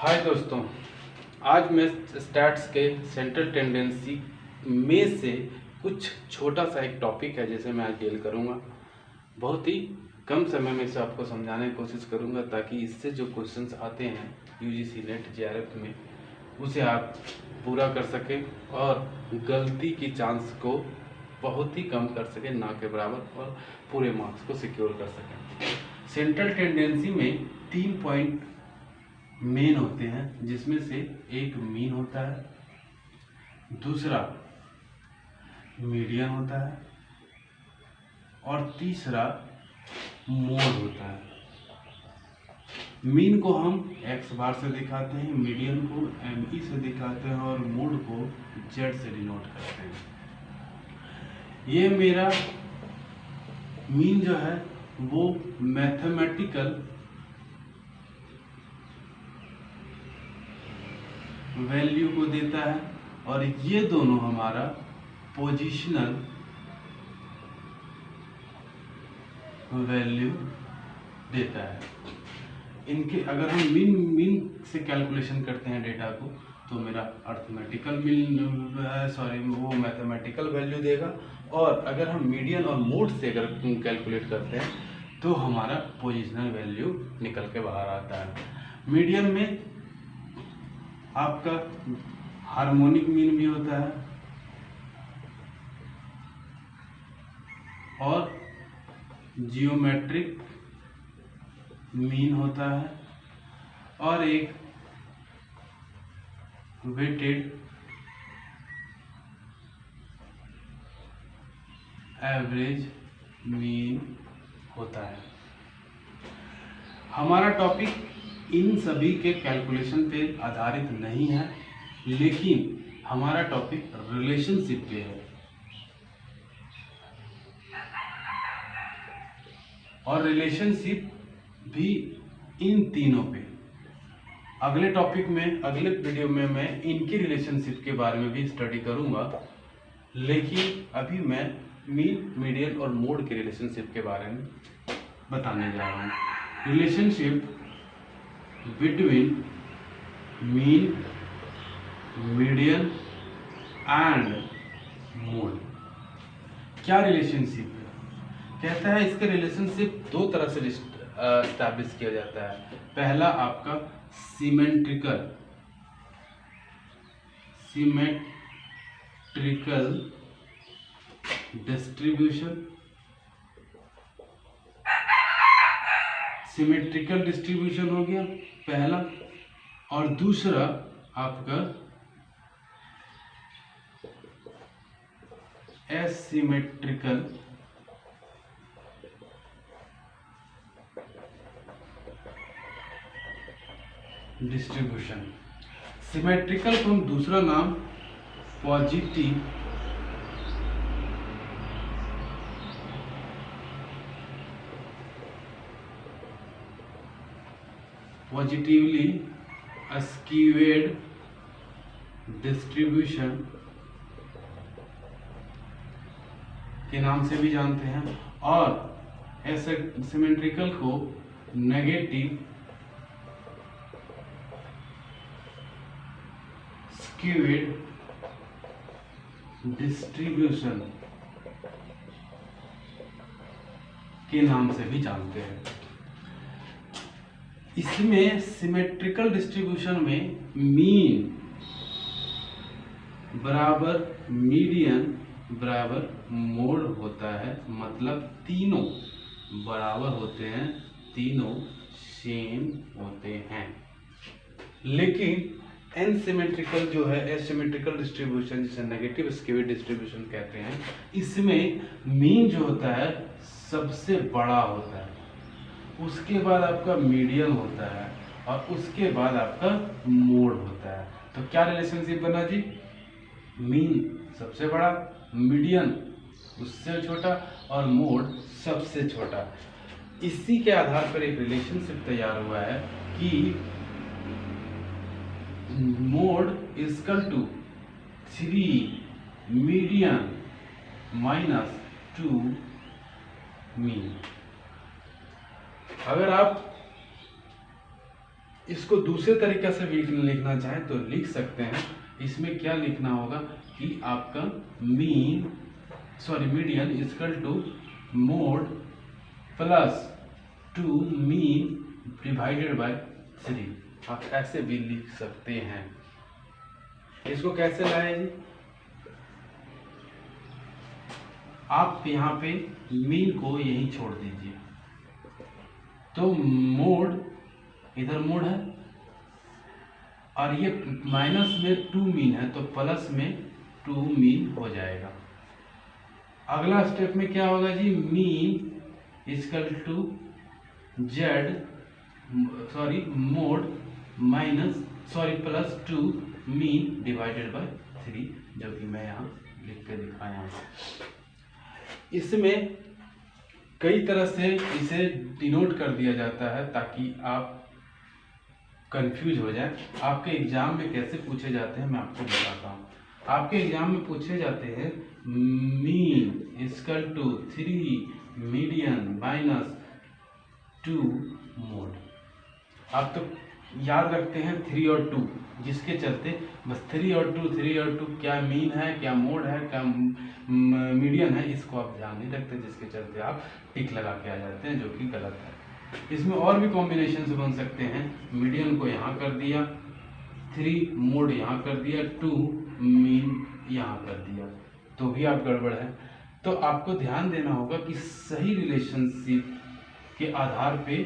हाय दोस्तों, आज मैं स्टैट्स के सेंट्रल टेंडेंसी में से कुछ छोटा सा एक टॉपिक है जिसे मैं आज डील करूँगा। बहुत ही कम समय में इसे आपको समझाने की कोशिश करूँगा ताकि इससे जो क्वेश्चंस आते हैं यूजीसी नेट जेआरएफ में उसे आप पूरा कर सकें और गलती की चांस को बहुत ही कम कर सकें, ना के बराबर, और पूरे मार्क्स को सिक्योर कर सकें। सेंट्रल टेंडेंसी में 3 पॉइंट मेन होते हैं, जिसमें से एक मीन होता है, दूसरा मीडियन होता है और तीसरा मोड होता है। मीन को हम एक्स बार से दिखाते हैं, मीडियन को एमई से दिखाते हैं और मोड को जेड से डिनोट करते हैं। ये मेरा मीन जो है वो मैथमेटिकल वैल्यू को देता है और ये दोनों हमारा पोजीशनल वैल्यू देता है। इनके अगर हम मीन से कैलकुलेशन करते हैं डेटा को तो मेरा अर्थमेटिकल वो मैथमेटिकल वैल्यू देगा, और अगर हम मीडियन और मोड से अगर कैलकुलेट करते हैं तो हमारा पोजीशनल वैल्यू निकल के बाहर आता है। मीडियन में आपका हार्मोनिक मीन भी होता है और जियोमेट्रिक मीन होता है और एक वेटेड एवरेज मीन होता है। हमारा टॉपिक इन सभी के कैलकुलेशन पे आधारित नहीं है, लेकिन हमारा टॉपिक रिलेशनशिप पे है और रिलेशनशिप भी इन तीनों पे। अगले टॉपिक में, अगले वीडियो में मैं इनकी रिलेशनशिप के बारे में भी स्टडी करूंगा, लेकिन अभी मैं मीन, मीडियन और मोड के रिलेशनशिप के बारे में बताने जा रहा हूँ। Relationship between mean, median and mode. क्या रिलेशनशिप है? कहता है इसके रिलेशनशिप दो तरह से एस्टैब्लिश किया जाता है। पहला आपका सिमेट्रिकल डिस्ट्रीब्यूशन, सिमेट्रिकल डिस्ट्रीब्यूशन हो गया पहला, और दूसरा आपका एसिमेट्रिकल डिस्ट्रीब्यूशन। सिमेट्रिकल को हम दूसरा नाम पॉजिटिवली स्क्यूड डिस्ट्रीब्यूशन के नाम से भी जानते हैं, और एसिमेट्रिकल को नेगेटिव स्क्यूड डिस्ट्रीब्यूशन के नाम से भी जानते हैं। इसमें सिमेट्रिकल डिस्ट्रीब्यूशन में मीन बराबर मीडियन बराबर मोड होता है, मतलब तीनों बराबर होते हैं, तीनों सेम होते हैं। लेकिन एनसिमेट्रिकल जो है, एसिमेट्रिकल डिस्ट्रीब्यूशन जिसे नेगेटिव स्क्यूड डिस्ट्रीब्यूशन कहते हैं, इसमें मीन जो होता है सबसे बड़ा होता है, उसके बाद आपका मीडियन होता है और उसके बाद आपका मोड होता है। तो क्या रिलेशनशिप बना जी? मीन सबसे बड़ा, मीडियन उससे छोटा और मोड सबसे छोटा। इसी के आधार पर एक रिलेशनशिप तैयार हुआ है कि mode equal to 3 median minus 2 mean. अगर आप इसको दूसरे तरीके से भी लिखना चाहे तो लिख सकते हैं। इसमें क्या लिखना होगा कि आपका median equal to mode plus 2 mean divided by 3। आप ऐसे भी लिख सकते हैं। इसको कैसे लाए जी? आप यहाँ पे मीन को यहीं छोड़ दीजिए, तो मोड इधर मोड है और ये माइनस में 2 मीन है तो प्लस में 2 मीन हो जाएगा। अगला स्टेप में क्या होगा जी? Mean equal to mode plus 2 mean divided by 3, जो कि मैं यहाँ लिख के दिखाया हूँ। इसमें कई तरह से इसे डिनोट कर दिया जाता है ताकि आप कंफ्यूज हो जाए। आपके एग्जाम में कैसे पूछे जाते हैं मैं आपको बताता हूँ। आपके एग्जाम में पूछे जाते हैं mean equal to 3 median minus 2 mode. आप तो याद रखते हैं 3 और 2, जिसके चलते बस 3 और 2 क्या मीन है, क्या मोड है, क्या मीडियन है, इसको आप ध्यान नहीं रखते, जिसके चलते आप टिक लगा के आ जाते हैं, जो कि गलत है। इसमें और भी कॉम्बिनेशन बन सकते हैं। मीडियन को यहाँ कर दिया, 3 मोड यहाँ कर दिया, 2 मीन यहाँ कर दिया, तो भी आप गड़बड़ है। तो आपको ध्यान देना होगा कि सही रिलेशनशिप के आधार पे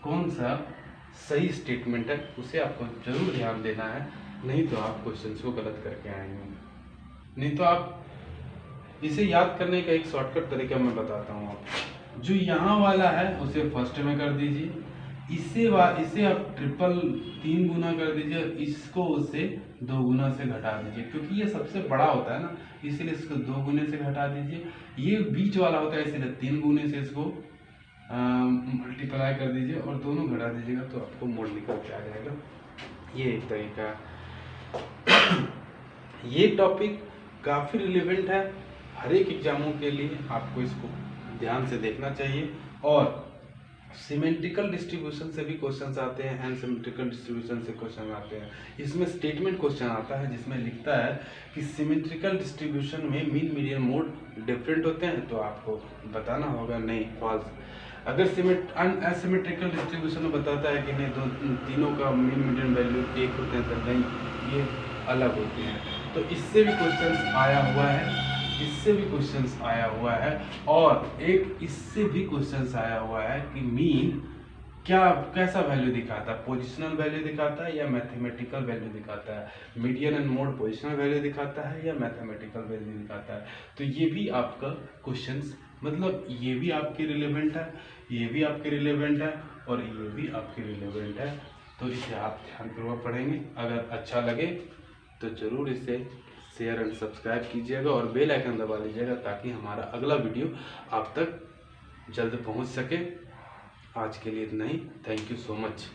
कौन सा सही स्टेटमेंट है, उसे आपको जरूर ध्यान देना है, नहीं तो आप क्वेश्चंस को गलत करके आएंगे। नहीं तो आप इसे याद करने का एक शॉर्टकट तरीका मैं बताता हूँ आपको। जो यहाँ वाला है उसे फर्स्ट में कर दीजिए, इसे आप 3 गुना कर दीजिए, इसको उससे 2 गुना से घटा दीजिए, क्योंकि ये सबसे बड़ा होता है ना, इसलिए इसको 2 गुने से घटा दीजिए। ये बीच वाला होता है, इसलिए 3 गुने से इसको मल्टीप्लाई कर दीजिए और दोनों घटा दीजिएगा, तो आपको मोड निकल के आ जाएगा। ये एक तरीका है। ये टॉपिक काफ़ी रिलेवेंट है हर एक एग्जामों के लिए, आपको इसको ध्यान से देखना चाहिए। और सिमेट्रिकल डिस्ट्रीब्यूशन से भी क्वेश्चंस आते हैं, एनसिमेट्रिकल डिस्ट्रीब्यूशन से क्वेश्चन आते हैं। इसमें स्टेटमेंट क्वेश्चन आता है जिसमें लिखता है कि सिमेट्रिकल डिस्ट्रीब्यूशन में मीन मीडियन मोड डिफरेंट होते हैं, तो आपको बताना होगा नहीं, फॉल्स। अगर एसिमेट्रिकल डिस्ट्रीब्यूशन में बताता है कि नहीं, तीनों का मीन मीडियन वैल्यू एक होते हैं, तो नहीं, ये अलग होते हैं। तो इससे भी क्वेश्चंस आया हुआ है, इससे भी क्वेश्चंस आया हुआ है, और एक इससे भी क्वेश्चंस आया हुआ है कि मीन कैसा वैल्यू दिखाता है, पोजिशनल वैल्यू दिखाता है या मैथमेटिकल वैल्यू दिखाता है। Median and mode positional value दिखाता है या मैथमेटिकल वैल्यू दिखाता है। तो ये भी आपका क्वेश्चंस, मतलब ये भी आपके रिलेवेंट है, ये भी आपके रिलेवेंट है और ये भी आपके रिलेवेंट है। तो इसे आप ध्यानपूर्वक पढ़ेंगे। अगर अच्छा लगे तो ज़रूर इसे शेयर एंड सब्सक्राइब कीजिएगा और बेल आइकन दबा लीजिएगा, ताकि हमारा अगला वीडियो आप तक जल्द पहुंच सके। आज के लिए इतना ही। Thank you so much.